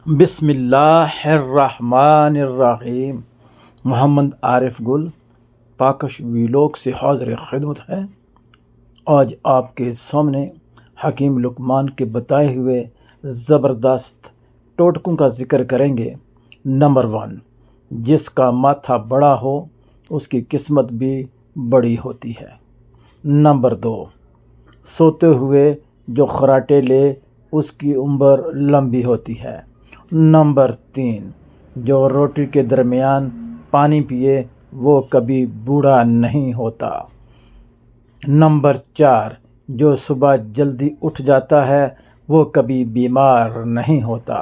بسم اللہ الرحمن الرحیم۔ محمد عارف گل پاکش ویلوگ سے حاضر خدمت ہے۔ آج آپ کے سامنے حکیم لقمان کے بتائے ہوئے زبردست ٹوٹکوں کا ذکر کریں گے۔ نمبر 1، جس کا ماتھا بڑا ہو اس کی قسمت بھی بڑی ہوتی ہے۔ نمبر 2، سوتے ہوئے جو خراٹے لے اس کی عمر لمبی ہوتی ہے۔ نمبر 3، جو روٹی کے درمیان پانی پیے وہ کبھی بوڑھا نہیں ہوتا۔ نمبر 4، جو صبح جلدی اٹھ جاتا ہے وہ کبھی بیمار نہیں ہوتا۔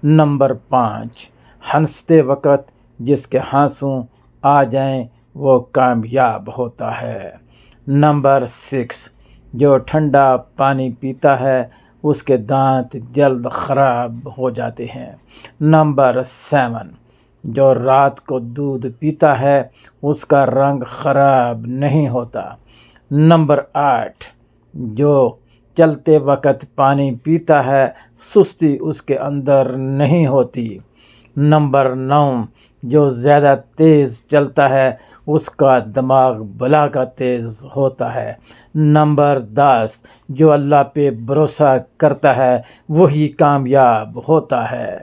نمبر 5، ہنستے وقت جس کے ہنسوں آ جائیں وہ کامیاب ہوتا ہے۔ نمبر 6، جو ٹھنڈا پانی پیتا ہے اس کے دانت جلد خراب ہو جاتے ہیں۔ نمبر 7، جو رات کو دودھ پیتا ہے اس کا رنگ خراب نہیں ہوتا۔ نمبر 8، جو چلتے وقت پانی پیتا ہے سستی اس کے اندر نہیں ہوتی۔ نمبر 9، جو زیادہ تیز چلتا ہے اس کا دماغ بلا کا تیز ہوتا ہے۔ نمبر 10، جو اللہ پہ بھروسہ کرتا ہے وہی کامیاب ہوتا ہے۔